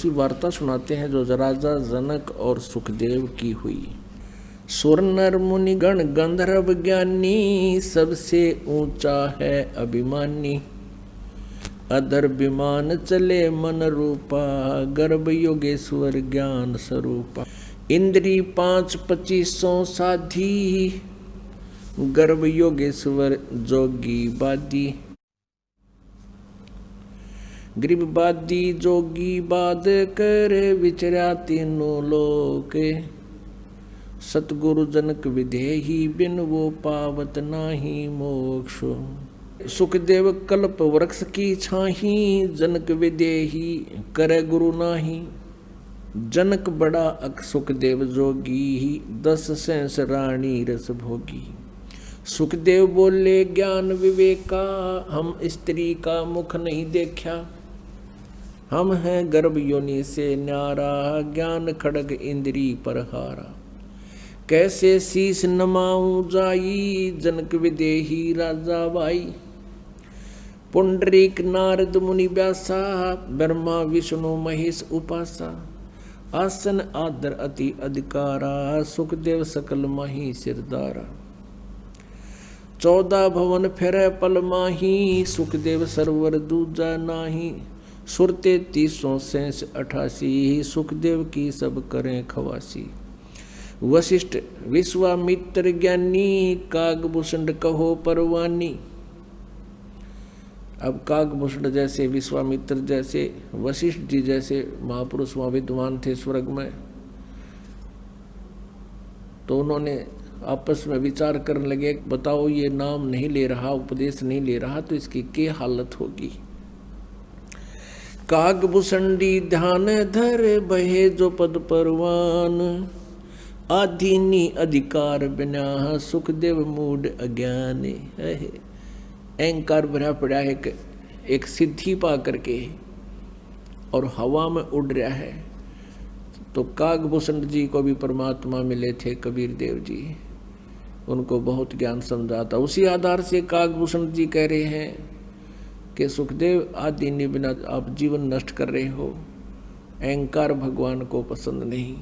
सी वार्ता सुनाते हैं जो राजा जनक और सुखदेव की हुई। सुर नर मुनि गण गंधर्व ज्ञानी, सबसे ऊंचा है अभिमानी। अधर विमान चले मन रूपा, गर्भ योगेश्वर ज्ञान स्वरूपा। इंद्री 5-25 साधी, गर्भ योगेश्वर जोगी बादी। गृहबादी जोगी बाद कर, विचरा तीनों लोक। सतगुरु जनक विदेही, बिन वो पावत नाही मोक्ष। सुखदेव कल्प वृक्ष की छाही, जनक विदेही करे गुरु नाही। जनक बड़ा अक सुखदेव जोगी, 10 सहस रानी रस भोगी। सुखदेव बोले ज्ञान विवेका, हम स्त्री का मुख नहीं देखा। हम हैं गर्भ योनि से न्यारा, ज्ञान खड़ग इंद्री पर हारा। कैसे शीस नमाऊं जाई, जनक विदेही राजा बाई। पुंडरीक नारद मुनि व्यासा, ब्रह्मा विष्णु महेश उपासा। आसन आदर अति अधिकारा, सुखदेव सकल माही सिरदारा। 14 भवन फिरे पल माही, सुखदेव सरवर दूजा नाही। सुर 33 सहस 88, सुखदेव की सब करें खवासी। वशिष्ठ विश्वामित्र ज्ञानी, कागभूषण कहो परवानी। अब कागभूषण जैसे, विश्वामित्र जैसे, वशिष्ठ जी जैसे महापुरुष वहाँ विद्वान थे स्वर्ग में, तो उन्होंने आपस में विचार करने लगे, बताओ ये नाम नहीं ले रहा, उपदेश नहीं ले रहा, तो इसकी क्या हालत होगी। कागभूषणी ध्यान धर, बहे जो पद परवान। आधीनी अधिकार बिना, सुखदेव मूड अज्ञान। अहंकार भरा पड़ा है, एक सिद्धि पा करके और हवा में उड़ रहा है। तो कागभूषण जी को भी परमात्मा मिले थे कबीर देव जी, उनको बहुत ज्ञान समझा था। उसी आधार से कागभूषण जी कह रहे हैं कि सुखदेव आदि ने बिना आप जीवन नष्ट कर रहे हो। अहंकार भगवान को पसंद नहीं।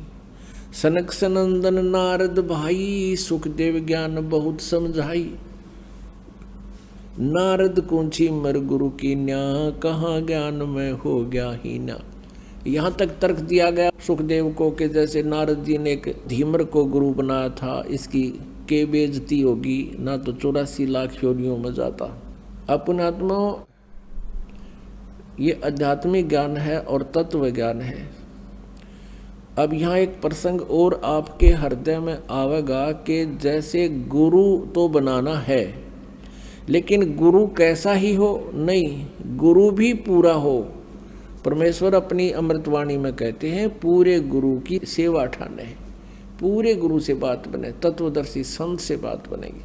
सनक सनंदन नारद भाई, सुखदेव ज्ञान बहुत समझाई। नारद कुंची मर गुरु की न्या, कहाँ ज्ञान में हो गया ही ना। यहाँ तक तर्क दिया गया सुखदेव को कि जैसे नारद जी ने एक धीमर को गुरु बनाया था, इसकी के बेइज्जती होगी, ना तो 84 लाख योनियों में जाता। अपने आत्मा ये आध्यात्मिक ज्ञान है और तत्व ज्ञान है। अब यहाँ एक प्रसंग और आपके हृदय में आवेगा कि जैसे गुरु तो बनाना है, लेकिन गुरु कैसा ही हो, नहीं, गुरु भी पूरा हो। परमेश्वर अपनी अमृतवाणी में कहते हैं पूरे गुरु की सेवा ठाने, पूरे गुरु से बात बने, तत्वदर्शी संत से बात बनेगी।